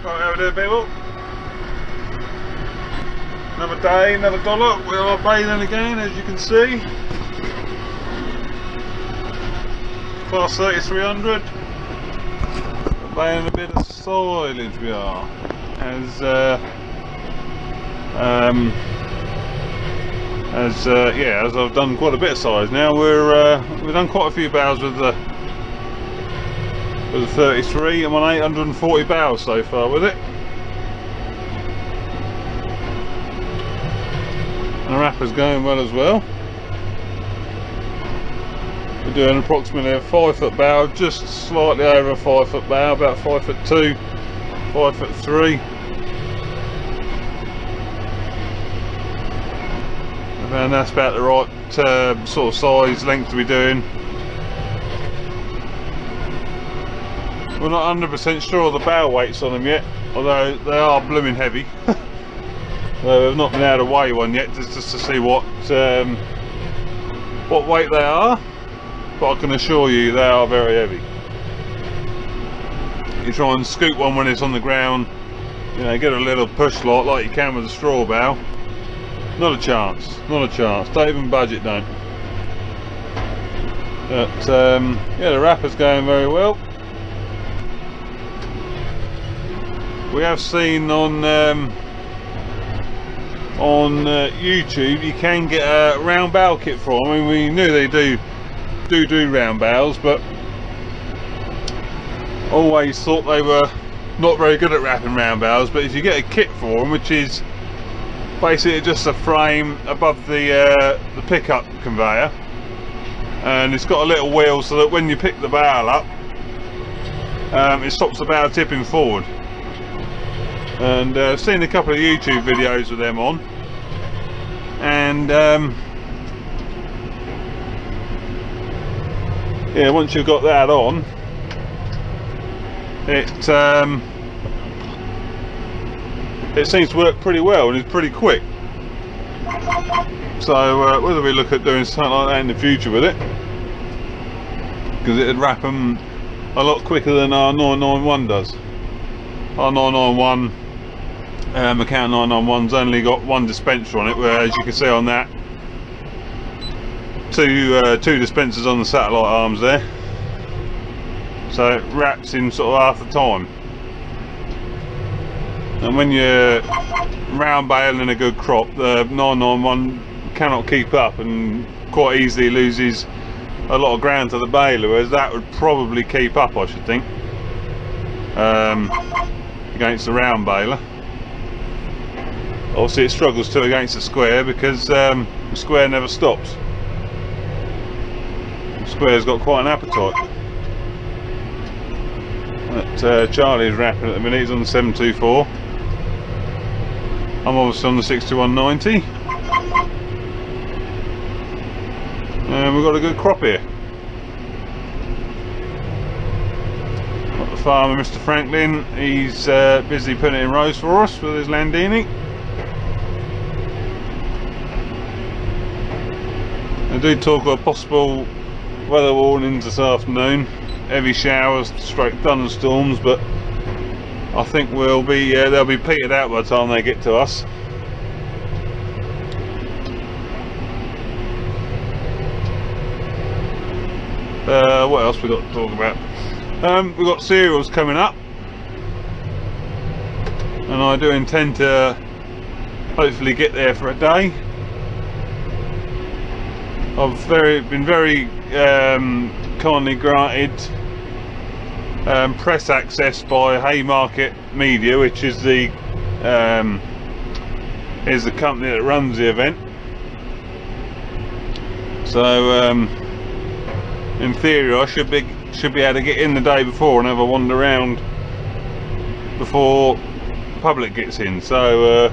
Right, how we doing, people? Another day, another dollar. We are baling again, as you can see. Claas 3300. We're baling a bit of silage, we are. As I've done quite a bit of silage now. We've done quite a few bales with the 33. I'm on 840 bales so far with it. And the wrapper's going well as well. We're doing approximately a 5 foot bale, just slightly over a 5 foot bale, about 5'2", 5'3". And that's about the right sort of size, length to be doing. We're not 100% sure of the bale weights on them yet, although they are blooming heavy. We've not been able to weigh one yet, just to see what weight they are, but I can assure you they are very heavy. You try and scoop one when it's on the ground, you know, get a little push like you can with a straw bale. Not a chance, not a chance. Don't even budge it, don't. But yeah, the wrapper's going very well. We have seen on YouTube you can get a round bale kit for them. I mean, we knew they do round bales, but always thought they were not very good at wrapping round bales. But if you get a kit for them, which is basically just a frame above the pickup conveyor, and it's got a little wheel so that when you pick the bale up, it stops the bale tipping forward. And I've seen a couple of YouTube videos with them on, and yeah, once you've got that on, it seems to work pretty well and it's pretty quick. So whether we look at doing something like that in the future with it, because it'd wrap them a lot quicker than our 991 does. Our 991 Account 991's only got one dispenser on it, where, as you can see on that, two dispensers on the satellite arms there, so it wraps in sort of half the time. And when you're round baling a good crop, the 991 cannot keep up and quite easily loses a lot of ground to the baler, whereas that would probably keep up, I should think, against the round baler. Obviously it struggles to against the square, because the square never stops. The square's got quite an appetite. But Charlie's wrapping at the minute, he's on the 724. I'm obviously on the 6190. And we've got a good crop here. Got the farmer, Mr. Franklin, he's busy putting it in rows for us with his Landini. I do talk of a possible weather warnings this afternoon, heavy showers, straight thunderstorms, but I think we'll be they'll be petered out by the time they get to us. What else we got to talk about? We've got cereals coming up, and I do intend to hopefully get there for a day. I've been very kindly granted press access by Haymarket Media, which is the company that runs the event. So in theory I should be able to get in the day before and have a wander around before the public gets in. So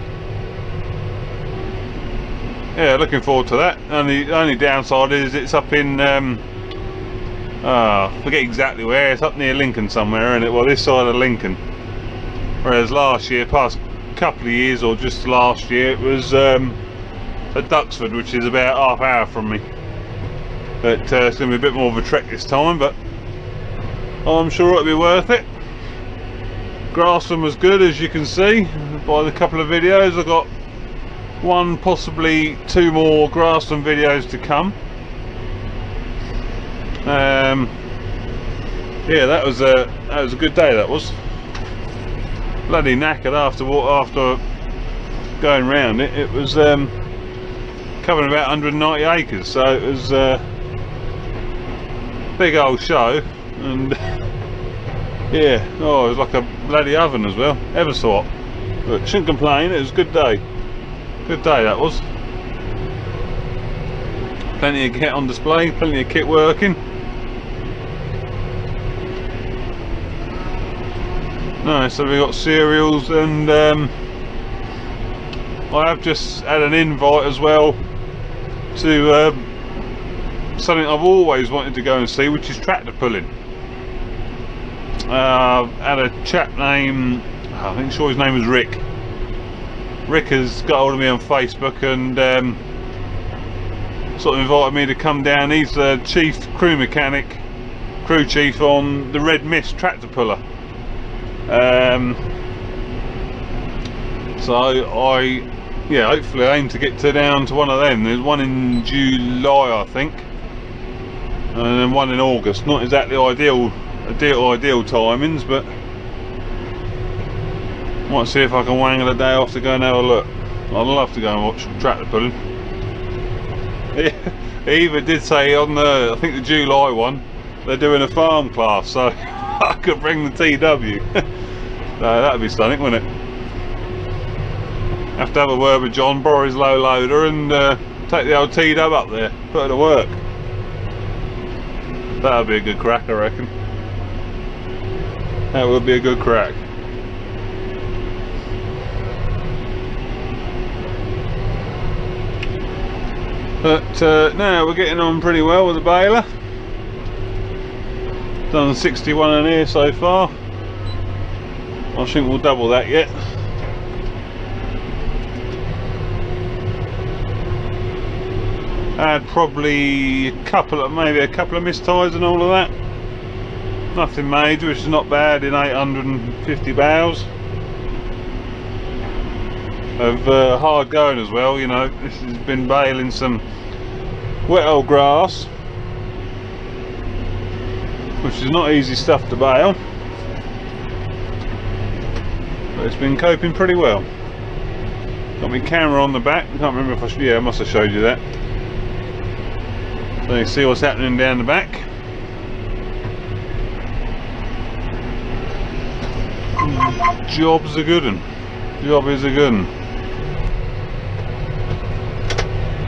yeah, looking forward to that. Only downside is it's up in I forget exactly where. It's up near Lincoln somewhere, and well, this side of Lincoln. Whereas last year, past couple of years, or just last year, it was at Duxford, which is about half hour from me. But it's going to be a bit more of a trek this time, but I'm sure it'll be worth it. Grassland was good, as you can see by the couple of videos. I've got one, possibly two more grassland videos to come. Yeah, that was a good day. That was bloody knackered after going round it. It was covering about 190 acres, so it was a big old show, and yeah, oh, it was like a bloody oven as well, ever so hot. But shouldn't complain. It was a good day. Good day that was. Plenty of kit on display, plenty of kit working. No, so we've got cereals, and I have just had an invite as well to something I've always wanted to go and see, which is tractor pulling. Had a chap named, I think sure his name was Rick. Rick has got hold of me on Facebook and sort of invited me to come down. He's the chief crew mechanic, crew chief on the Red Mist tractor puller. So I hopefully aim to get down to one of them. There's one in July, I think, and then one in August. Not exactly ideal timings, but might see if I can wangle a day off to go and have a look. I'd love to go and watch tractor pulling. He even did say on the, I think the July one, they're doing a farm class, so I could bring the TW. So that'd be stunning, wouldn't it? Have to have a word with John, borrow his low loader, and take the old TW up there, put it to work. That'd be a good crack, I reckon. That would be a good crack. But now we're getting on pretty well with the baler. Done 61 in here so far. I think we'll double that yet. Had probably maybe a couple of missed ties and all of that. Nothing major, which is not bad in 850 bales. Of hard going as well, you know. This has been baling some wet old grass, which is not easy stuff to bale, but it's been coping pretty well. Got my camera on the back. I can't remember if I must have showed you that. So you see what's happening down the back. Job's a good one. Job is a good one.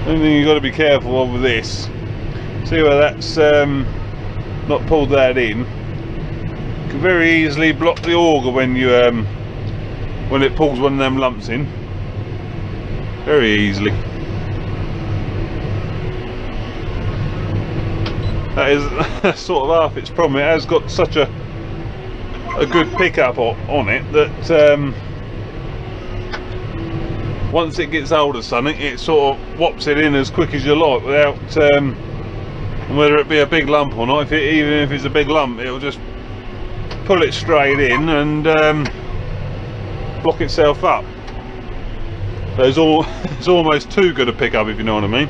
Only thing you've got to be careful of with this, see where that's not pulled that in, you can very easily block the auger when you when it pulls one of them lumps in, very easily. That is sort of half its problem. It has got such a good pickup on it that once it gets hold of something, it sort of whops it in as quick as you like without whether it be a big lump or not. Even if it's a big lump, it'll just pull it straight in and block itself up. So it's almost too good a pickup, if you know what I mean.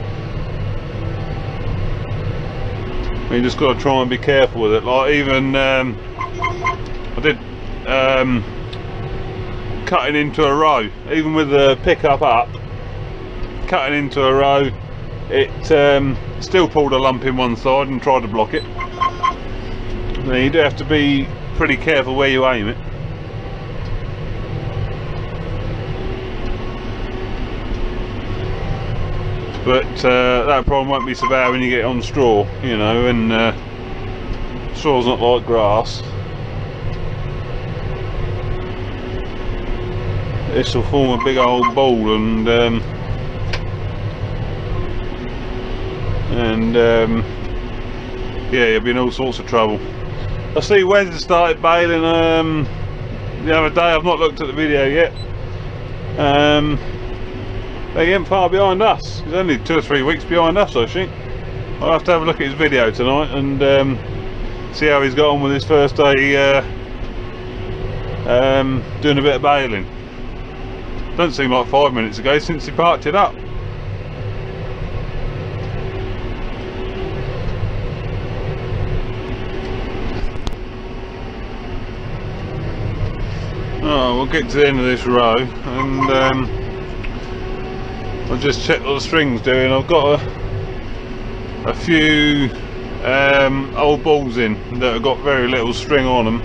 You just got to try and be careful with it. Like even I did cutting into a row, even with the pickup up, cutting into a row, it still pulled a lump in one side and tried to block it. Now you do have to be pretty careful where you aim it. But that problem won't be so bad when you get on straw, you know, and straw's not like grass. This will form a big old ball, and yeah, you'll be in all sorts of trouble. I see Wes started baling the other day. I've not looked at the video yet. They ain't far behind us. He's only 2 or 3 weeks behind us, I think. I'll have to have a look at his video tonight and see how he's got on with his first day doing a bit of baling. Don't seem like 5 minutes ago since he parked it up. Oh, we'll get to the end of this row, and I'll just check what the string's doing. I've got a few old balls in that have got very little string on them,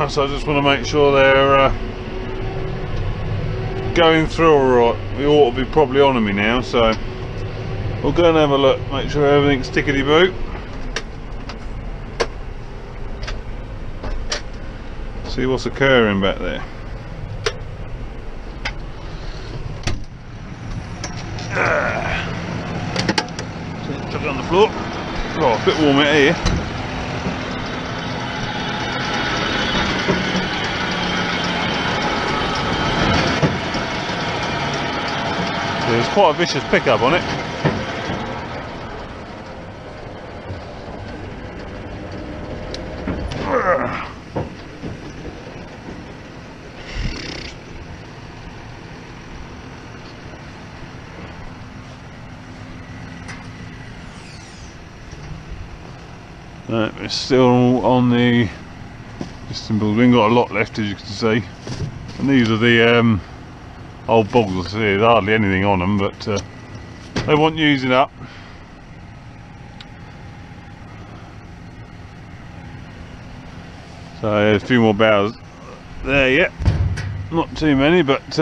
so I just want to make sure they're going through alright. We ought to be probably on me now, so we'll go and have a look, make sure everything's tickety-boo. See what's occurring back there. Chuck it on the floor. Oh, a bit warm out here. There's quite a vicious pickup on it. We're still on the piston balls. We ain't got a lot left, as you can see, and these are the old balls. There's hardly anything on them, but they want using up. So a few more bales there yet, not too many, but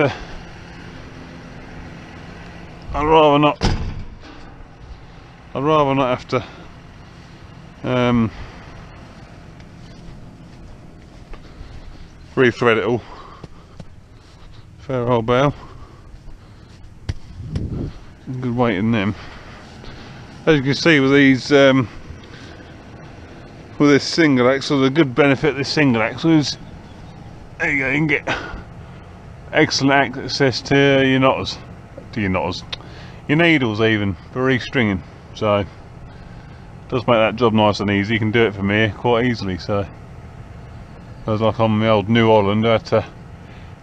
I'd rather not have to re-thread it all. Fair old bale. Some good weight in them. As you can see with these with this single axle, the good benefit of this single axle is there you go, you can get excellent access to your knotters, your needles even for re-stringing. So it does make that job nice and easy. You can do it from here quite easily. So whereas like on the old New Holland, I had to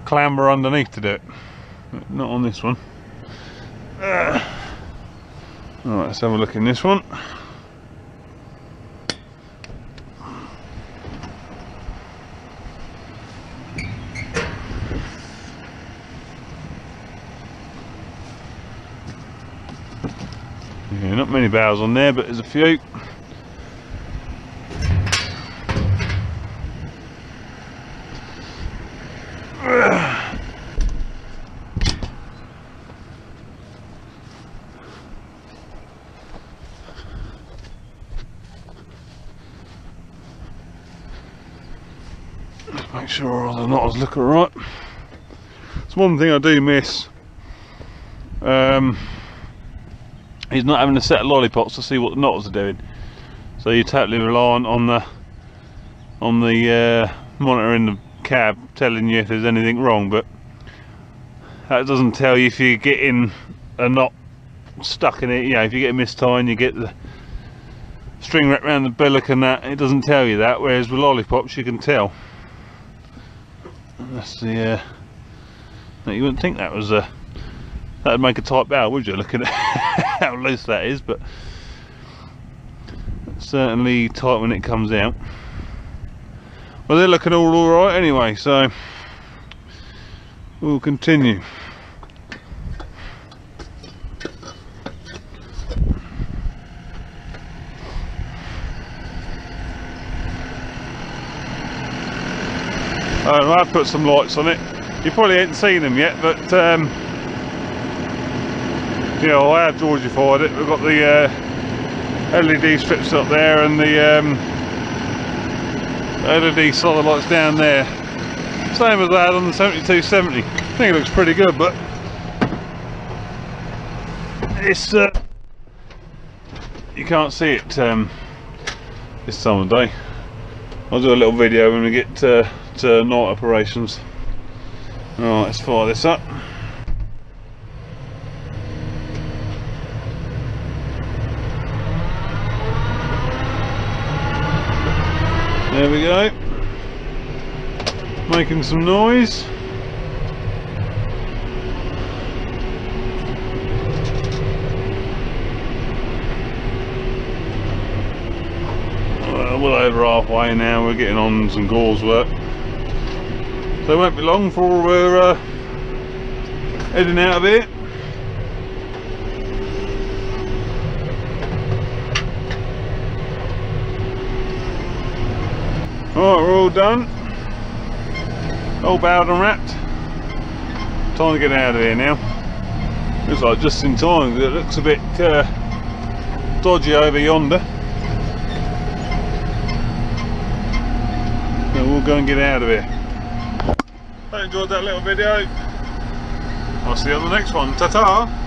clamber underneath to do it. Not on this one. Alright, let's have a look in this one. Yeah, not many bales on there, but there's a few. Make sure all the knotters look alright. It's one thing I do miss. Is not having a set of lollipops to see what the knotters are doing. So you're totally reliant on the monitor in the cab telling you if there's anything wrong, but that doesn't tell you if you're getting a knot stuck in it. You know, if you get a mistie and you get the string wrapped around the billock and that, it doesn't tell you that, whereas with lollipops you can tell. That's the you wouldn't think that was that'd make a tight bale, would you, looking at how loose that is, but it's certainly tight when it comes out. Well, they're looking all alright anyway, so we'll continue. I've put some lights on it. You probably ain't seen them yet, but you know, I have Georgified it. We've got the LED strips up there and the LED solid lights down there. Same as I had on the 7270. I think it looks pretty good, but it's you can't see it this time of day. I'll do a little video when we get to night operations. Alright, let's fire this up. There we go. making some noise. Well over halfway now, we're getting on some gauze work. So it won't be long before we're heading out of here. Alright, we're all done. All baled and wrapped. Time to get out of here now. Looks like just in time, it looks a bit dodgy over yonder. So we'll go and get out of here. Hope you enjoyed that little video. I'll see you on the next one. Ta-ta!